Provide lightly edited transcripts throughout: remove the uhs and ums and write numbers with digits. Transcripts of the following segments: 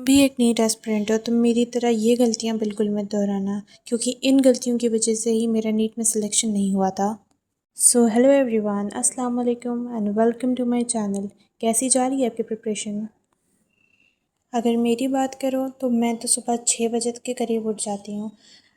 भी एक NEET aspirant हो, तुम मेरी तरह ये गलतियाँ बिल्कुल मत दोहराना, क्योंकि इन गलतियों की वजह से ही मेरा नीट में सिलेक्शन नहीं हुआ था। सो हेलो एवरीवन, अस्सलाम वालेकुम and welcome to my channel. कैसी जा रही है आपकी प्रिपरेशन? अगर मेरी बात करो तो मैं तो सुबह 6 बजे के करीब उठ जाती हूँ।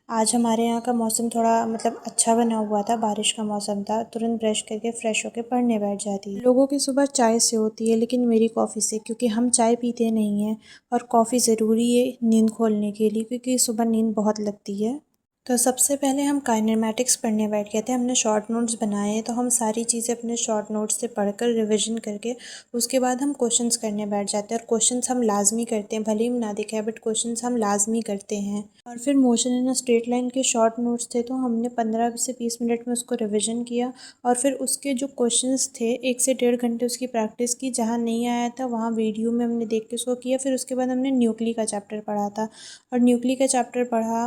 आज हमारे यहाँ का मौसम थोड़ा अच्छा बना हुआ था, बारिश का मौसम था। तुरंत ब्रश करके फ़्रेश होके पढ़ने बैठ जाती है। लोगों की सुबह चाय से होती है, लेकिन मेरी कॉफ़ी से, क्योंकि हम चाय पीते नहीं हैं और कॉफ़ी ज़रूरी है नींद खोलने के लिए, क्योंकि सुबह नींद बहुत लगती है। तो सबसे पहले हम काइनेमैटिक्स पढ़ने बैठ गए थे। हमने शॉर्ट नोट्स बनाए हैं, तो हम सारी चीज़ें अपने शॉर्ट नोट्स से पढ़कर रिवीजन करके उसके बाद हम क्वेश्चंस करने बैठ जाते हैं। और क्वेश्चंस हम लाजमी करते हैं, भले ही ना दिखाए बट क्वेश्चंस हम लाजमी करते हैं। और फिर motion in a straight line के शॉर्ट नोट्स थे, तो हमने 15 से 20 मिनट में उसको रिविज़न किया। और फिर उसके जो क्वेश्चंस थे 1 से 1.5 घंटे उसकी प्रैक्टिस की। जहाँ नहीं आया था वहाँ वीडियो में हमने देख के उसको किया। फिर उसके बाद हमने न्यूक्ली का चैप्टर पढ़ा था, और न्यूक्ली का चैप्टर पढ़ा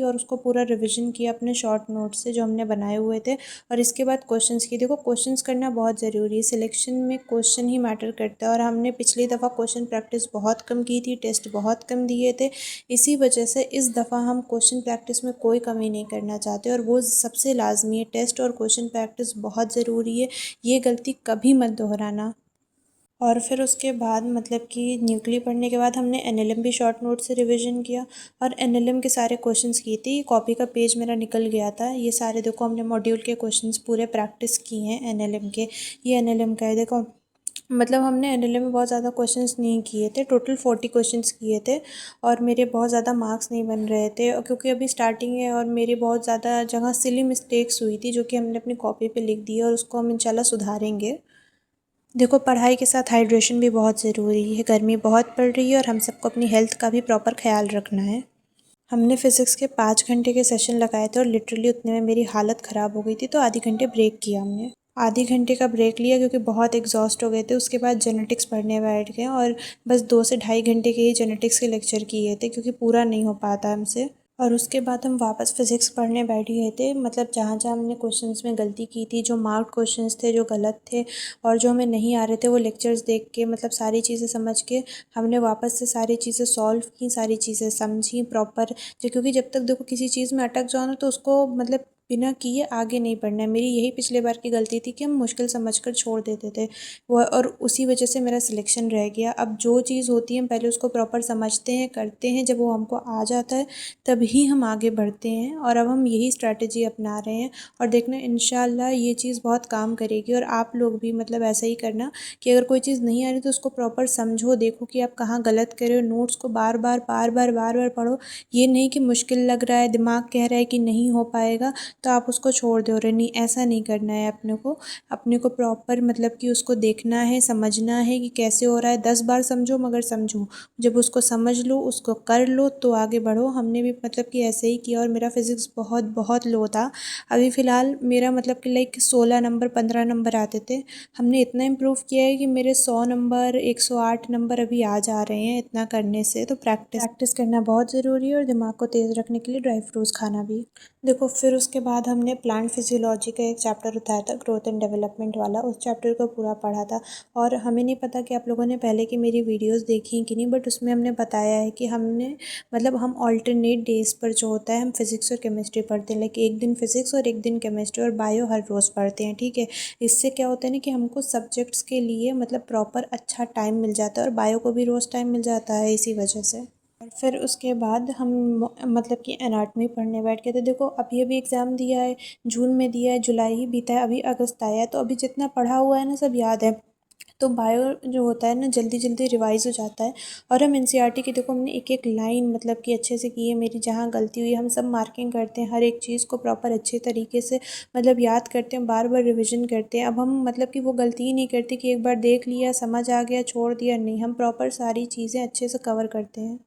और उसको पूरा रिविज़न किया अपने शॉर्ट नोट से जो हमने बनाए हुए थे। और इसके बाद क्वेश्चंस की। देखो, क्वेश्चंस करना बहुत ज़रूरी है। सिलेक्शन में क्वेश्चन ही मैटर करता है, और हमने पिछली दफ़ा क्वेश्चन प्रैक्टिस बहुत कम की थी, टेस्ट बहुत कम दिए थे। इसी वजह से इस दफ़ा हम क्वेश्चन प्रैक्टिस में कोई कमी नहीं करना चाहते, और वो सबसे लाजमी है। टेस्ट और क्वेश्चन प्रैक्टिस बहुत ज़रूरी है, ये गलती कभी मत दोहराना। और फिर उसके बाद न्यूक्ली पढ़ने के बाद हमने एनएलएम भी शॉर्ट नोट से रिवीजन किया, और एनएलएम के सारे क्वेश्चंस किए थे। ये कॉपी का पेज मेरा निकल गया था। ये सारे देखो हमने मॉड्यूल के क्वेश्चंस पूरे प्रैक्टिस किए हैं एनएलएम के। ये एनएलएम का है, देखो हमने एनएलएम में बहुत ज़्यादा क्वेश्चंस नहीं किए थे, टोटल 40 क्वेश्चंस किए थे। और मेरे बहुत ज़्यादा मार्क्स नहीं बन रहे थे, और क्योंकि अभी स्टार्टिंग है और मेरी बहुत ज़्यादा जगह सिली मिस्टेक्स हुई थी, जो कि हमने अपनी कॉपी पे लिख दी है, और उसको हम इंशाल्लाह सुधारेंगे। देखो, पढ़ाई के साथ हाइड्रेशन भी बहुत ज़रूरी है। गर्मी बहुत पड़ रही है और हम सबको अपनी हेल्थ का भी प्रॉपर ख्याल रखना है। हमने फ़िज़िक्स के 5 घंटे के सेशन लगाए थे, और लिटरली उतने में मेरी हालत ख़राब हो गई थी, तो आधे घंटे ब्रेक किया हमने। आधे घंटे का ब्रेक लिया क्योंकि बहुत एग्जॉस्ट हो गए थे। उसके बाद जेनेटिक्स पढ़ने बैठ गए, और बस 2 से ढाई घंटे के ही जेनेटिक्स के लेक्चर किए थे, क्योंकि पूरा नहीं हो पाता हमसे। और उसके बाद हम वापस फ़िज़िक्स पढ़ने बैठ गए थे। जहाँ जहाँ हमने क्वेश्चंस में गलती की थी, जो मार्क्ड क्वेश्चंस थे जो गलत थे और जो हमें नहीं आ रहे थे, वो लेक्चर्स देख के सारी चीज़ें समझ के हमने वापस से सारी चीज़ें सॉल्व की, सारी चीज़ें समझी प्रॉपर। जो क्योंकि जब तक देखो किसी चीज़ में अटक जाओ ना, तो उसको बिना किए आगे नहीं बढ़ना है। मेरी यही पिछले बार की गलती थी कि हम मुश्किल समझकर छोड़ देते थे वो, और उसी वजह से मेरा सिलेक्शन रह गया। अब जो चीज़ होती है हम पहले उसको प्रॉपर समझते हैं, करते हैं, जब वो हमको आ जाता है तभी हम आगे बढ़ते हैं। और अब हम यही स्ट्रैटेजी अपना रहे हैं, और देखना इंशाल्लाह ये चीज़ बहुत काम करेगी। और आप लोग भी ऐसा ही करना कि अगर कोई चीज़ नहीं आ रही तो उसको प्रॉपर समझो, देखो कि आप कहाँ गलत कर रहे हो। नोट्स को बार बार पढ़ो। ये नहीं कि मुश्किल लग रहा है, दिमाग कह रहा है कि नहीं हो पाएगा तो आप उसको छोड़ दो रहे। नहीं, ऐसा नहीं करना है। अपने को प्रॉपर कि उसको देखना है, समझना है कि कैसे हो रहा है। 10 बार समझो, मगर समझो। जब उसको समझ लो, उसको कर लो, तो आगे बढ़ो। हमने भी कि ऐसे ही किया, और मेरा फ़िज़िक्स बहुत बहुत लो था। अभी फ़िलहाल मेरा लाइक 16 नंबर 15 नंबर आते थे। हमने इतना इम्प्रूव किया है कि मेरे 100 नंबर 108 नंबर अभी आ जा रहे हैं इतना करने से। तो प्रैक्टिस करना बहुत ज़रूरी है, और दिमाग को तेज़ रखने के लिए ड्राई फ्रूट्स खाना भी। देखो, फिर उसके बाद हमने प्लांट फिजियोलॉजी का एक चैप्टर उठाया था, ग्रोथ एंड डेवलपमेंट वाला। उस चैप्टर को पूरा पढ़ा था। और हमें नहीं पता कि आप लोगों ने पहले की मेरी वीडियोस देखी कि नहीं, बट उसमें हमने बताया है कि हमने हम ऑल्टरनेट डेज़ पर जो होता है हम फिज़िक्स और केमिस्ट्री पढ़ते हैं। लाइक एक दिन फिज़िक्स और एक दिन केमिस्ट्री, और बायो हर रोज़ पढ़ते हैं, ठीक है। इससे क्या होता है ना कि हमको सब्जेक्ट्स के लिए प्रॉपर अच्छा टाइम मिल जाता है, और बायो को भी रोज़ टाइम मिल जाता है इसी वजह से। और फिर उसके बाद हम कि एनाटॉमी पढ़ने बैठ गए थे। देखो, अभी अभी एग्ज़ाम दिया है, जून में दिया है, जुलाई ही बीता है, अभी अगस्त आया है, तो अभी जितना पढ़ा हुआ है ना सब याद है। तो बायो जो होता है ना जल्दी जल्दी रिवाइज़ हो जाता है। और हम एनसीईआरटी की देखो हमने एक एक लाइन कि अच्छे से की है। मेरी जहाँ गलती हुई हम सब मार्किंग करते हैं, हर एक चीज़ को प्रॉपर अच्छे तरीके से याद करते हैं, बार बार रिविज़न करते हैं। अब हम कि वो गलती ही नहीं करते कि एक बार देख लिया, समझ आ गया, छोड़ दिया। नहीं, हम प्रॉपर सारी चीज़ें अच्छे से कवर करते हैं।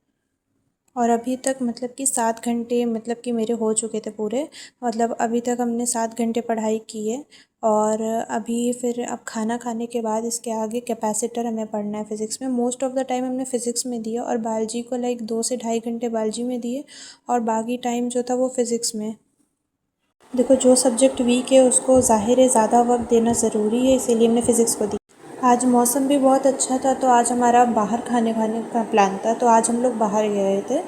और अभी तक कि 7 घंटे कि मेरे हो चुके थे पूरे। अभी तक हमने 7 घंटे पढ़ाई की है। और अभी फिर अब खाना खाने के बाद इसके आगे कैपेसिटर हमें पढ़ना है फ़िज़िक्स में। मोस्ट ऑफ़ द टाइम हमने फ़िज़िक्स में दिया, और बायोलॉजी को लाइक 2 से ढाई घंटे बायोलॉजी में दिए, और बाकी टाइम जो था वो फ़िज़िक्स में। देखो, जो सब्जेक्ट वीक है उसको ज़ाहिर है ज़्यादा वक्त देना ज़रूरी है, इसीलिए हमने फ़िज़िक्स को दी। आज मौसम भी बहुत अच्छा था, तो आज हमारा बाहर खाने खाने का प्लान था, तो आज हम लोग बाहर गए थे।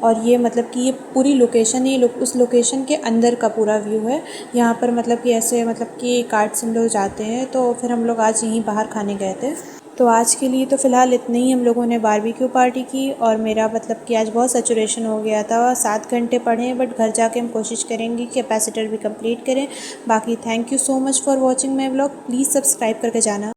और ये मतलब कि ये पूरी लोकेशन ही उस लोकेशन के अंदर का पूरा व्यू है। यहाँ पर मतलब कि ऐसे मतलब कि कार्ट से हम लोग जाते हैं, तो फिर हम लोग आज यहीं बाहर खाने गए थे। तो आज के लिए तो फ़िलहाल इतने ही। हम लोगों ने बारबेक्यू पार्टी की और मेरा मतलब कि आज बहुत सैचुरेशन हो गया था। 7 घंटे पढ़े हैं, बट घर जाके हम कोशिश करेंगे कि कैपेसिटर भी कंप्लीट करें। बाकी thank you so much for watching my vlog. Please subscribe करके जाना।